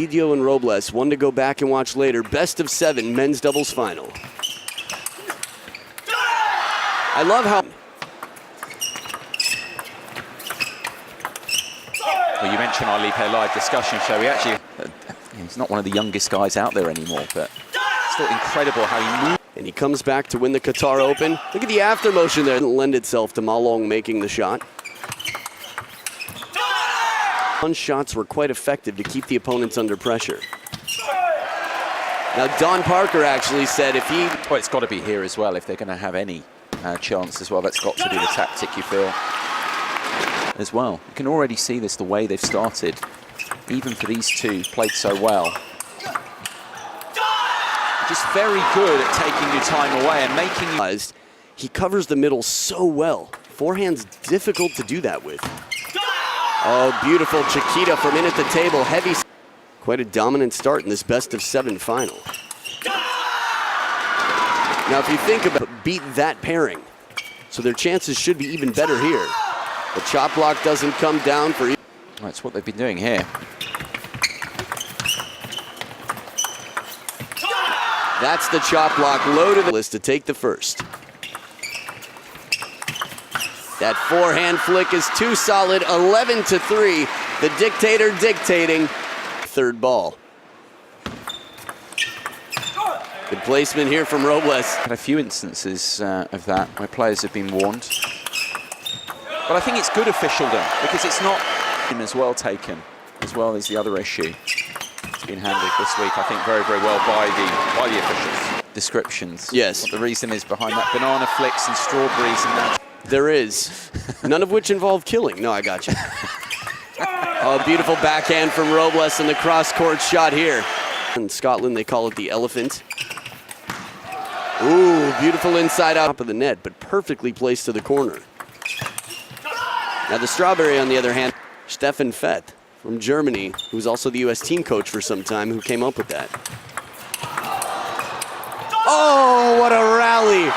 Video and Robles, one to go back and watch later. Best of 7 men's doubles final. I love how... Well, you mentioned our Lipe Live discussion show. He's not one of the youngest guys out there anymore, but still incredible how he moved. And he comes back to win the Qatar Open. Look at the after motion there. It didn't lend itself to Ma Long making the shot. Shots were quite effective to keep the opponents under pressure. Now, Don Parker actually said if he... Well, it's got to be here as well if they're going to have any chance as well. That's got to be the tactic, you feel, as well. You can already see this, the way they've started. Even for these two, played so well. Just very good at taking your time away and making you... He covers the middle so well. Forehand's difficult to do that with. Oh, beautiful Chiquita from in at the table. Heavy. Quite a dominant start in this best of 7 final. Now, if you think about it, beat that pairing. So their chances should be even better here. The chop block doesn't come down for... That's what they've been doing here. That's the chop block loaded the list to take the first. That forehand flick is too solid, 11-3. The dictator dictating. Third ball. Good placement here from Robles. Had a few instances of that where players have been warned. But I think it's good officialdom because it's not him as well taken, as well as the other issue. It's been handled this week, I think, very, very well by the officials. Descriptions. Yes. What the reason is behind that. Banana flicks and strawberries and that. There is. None of which involve killing. No, I got you. Oh, beautiful backhand from Robles and the cross-court shot here. In Scotland, they call it the elephant. Ooh, beautiful inside out of the net, but perfectly placed to the corner. Now the strawberry, on the other hand, Stefan Fett from Germany, who's also the U.S. team coach for some time, who came up with that. Oh, what a rally.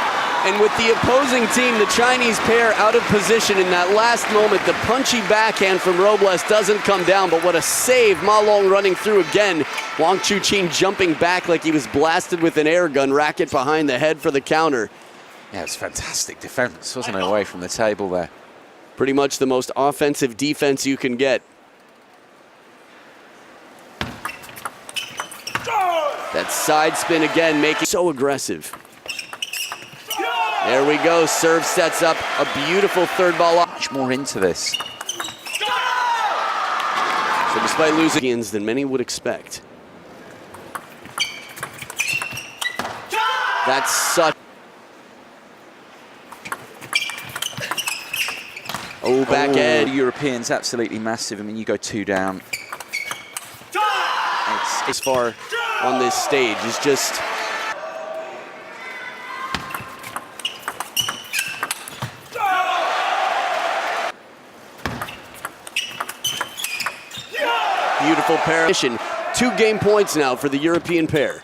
And with the opposing team, the Chinese pair out of position in that last moment, the punchy backhand from Robles doesn't come down, but what a save. Ma Long running through again. Wang Chuqin jumping back like he was blasted with an air gun. Racket behind the head for the counter. Yeah, it's fantastic defense, wasn't it, away from the table there? Pretty much the most offensive defense you can get. That side spin again, making so aggressive. There we go, serve sets up a beautiful third ball. Much more into this. So despite losing than many would expect. That's such... Oh, back end. Europeans, absolutely massive. I mean, you go 2 down. As far on this stage is just... Beautiful pair. 2 game points now for the European pair.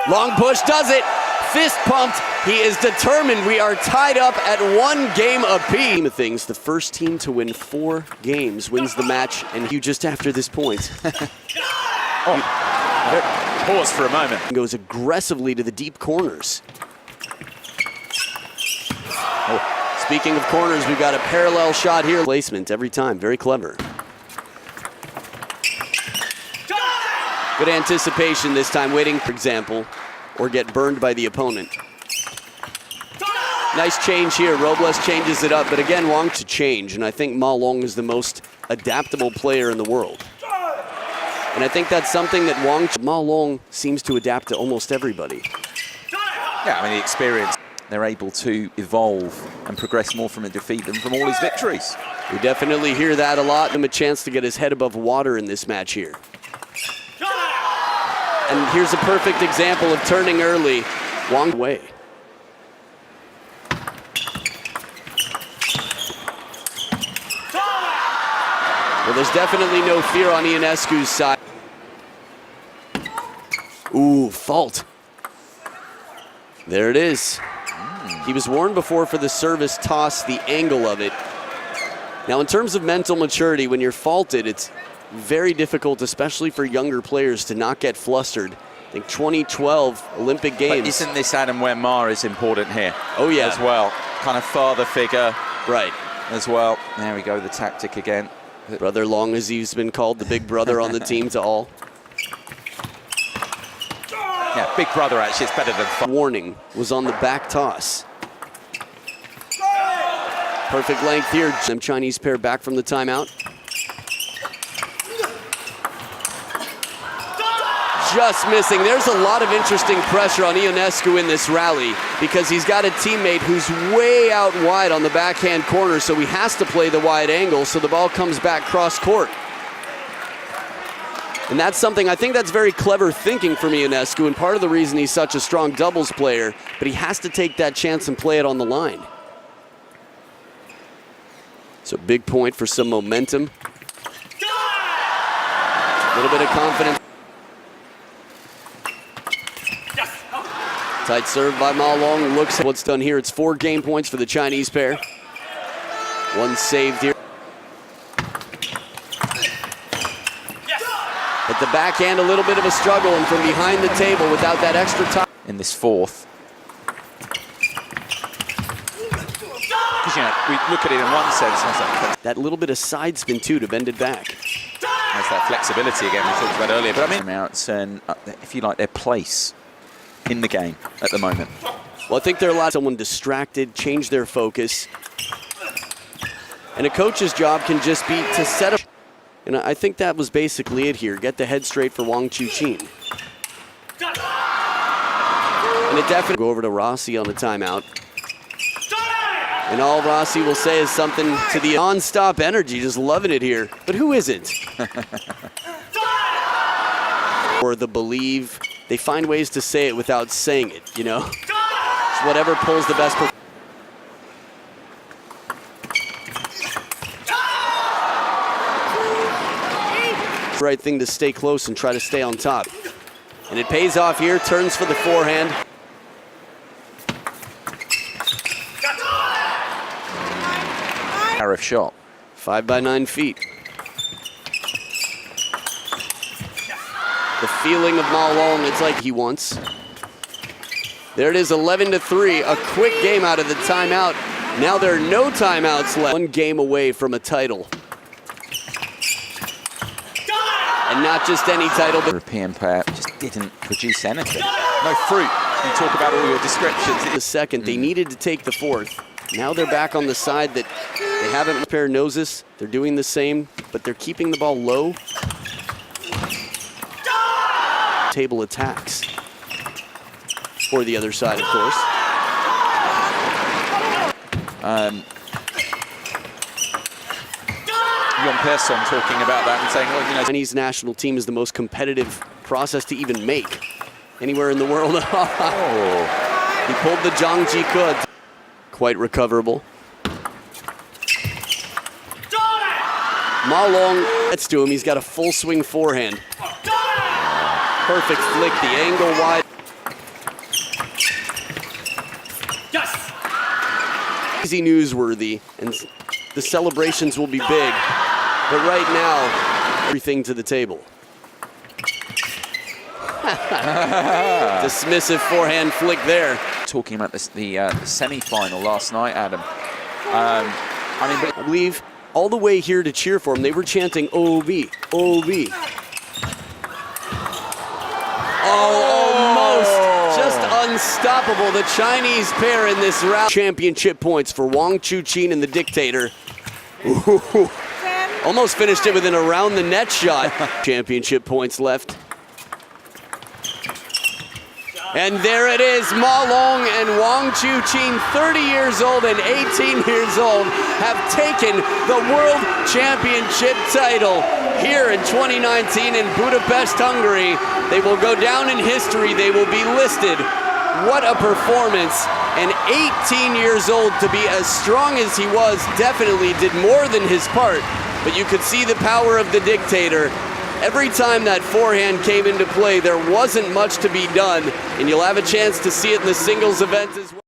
Long push does it. Fist pumped. He is determined. We are tied up at 1 game apiece. Things, the first team to win 4 games wins the match, and you just after this point. Pause for a moment. Goes aggressively to the deep corners. Speaking of corners, we've got a parallel shot here. Placement every time, very clever. Good anticipation this time, waiting, for example, or get burned by the opponent. Nice change here. Robles changes it up, but again, Wang to change, and I think Ma Long is the most adaptable player in the world. And I think that's something that Ma Long seems to adapt to almost everybody. Yeah, I mean, the experience. They're able to evolve and progress more from a defeat than from all his victories. We definitely hear that a lot. Give him a chance to get his head above water in this match here. And here's a perfect example of turning early. Wang away. Well, there's definitely no fear on Ionescu's side. Ooh, fault. There it is. He was warned before for the service toss, the angle of it. Now, in terms of mental maturity, when you're faulted, very difficult, especially for younger players, to not get flustered. I think 2012 Olympic Games. But isn't this, Adam, where Ma is important here? Oh, yeah. As well. Kind of father figure. Right. As well. There we go, the tactic again. Brother Long, as he's been called, the big brother on the team to all. Yeah, big brother, actually, it's better than Warning was on the back toss. Perfect length here. Them Chinese pair back from the timeout. Just missing. There's a lot of interesting pressure on Ionescu in this rally because he's got a teammate who's way out wide on the backhand corner, so he has to play the wide angle so the ball comes back cross court. And that's something, I think that's very clever thinking from Ionescu, and part of the reason he's such a strong doubles player, but he has to take that chance and play it on the line. So big point for some momentum. A little bit of confidence. Tight serve by Ma Long. Looks at what's done here. It's 4 game points for the Chinese pair. One saved here. But the backhand, a little bit of a struggle, and from behind the table without that extra time. in this fourth. Because, you know, we look at it in one sense, and it's like, that little bit of side spin, too, to bend it back. there's that flexibility again we talked about earlier. But I mean, outs and, if you like, their place in the game at the moment. Well, I think they're allowed someone distracted, change their focus. And a coach's job can just be to set up. And I think that was basically it here. Get the head straight for Chuqin. And it definitely go over to Rossi on the timeout. And all Rossi will say is something to the non-stop energy, just loving it here. But who isn't? Or the believe. They find ways to say it without saying it, you know? It's whatever pulls the best. Right thing to stay close and try to stay on top. And it pays off here, turns for the forehand. Arif shot. 5 by 9 feet. The feeling of Ma Long, it's like he wants. There it is, 11-3, a quick game out of the timeout. Now there are no timeouts left. 1 game away from a title. And not just any title, but European pair just didn't produce anything. No fruit. You talk about all your descriptions. The second, they needed to take the fourth. Now they're back on the side that they haven't pair noses. They're doing the same, but they're keeping the ball low. Table attacks for the other side, of course. Jon Persson talking about that and saying, well, you know, Chinese national team is the most competitive process to even make anywhere in the world. He pulled the Zhang Jiku. Quite recoverable. Ma Long gets to him. He's got a full swing forehand. Perfect flick, the angle wide. Yes. Easy newsworthy, and the celebrations will be big. But right now, everything to the table. Dismissive forehand flick there. Talking about this, the semi-final last night, Adam. I believe all the way here to cheer for him, they were chanting OB, OB. Oh, almost just unstoppable. The Chinese pair in this round. Championship points for Chuqin and the Dictator. Ooh. Almost finished it with an around the net shot. Championship points left. And there it is, Ma Long and Chuqin, 30 years old and 18 years old, have taken the World Championship title here in 2019 in Budapest, Hungary. They will go down in history. They will be listed. What a performance. And 18 years old to be as strong as he was, definitely did more than his part. But you could see the power of the Dictator. Every time that forehand came into play, there wasn't much to be done, and you'll have a chance to see it in the singles event as well.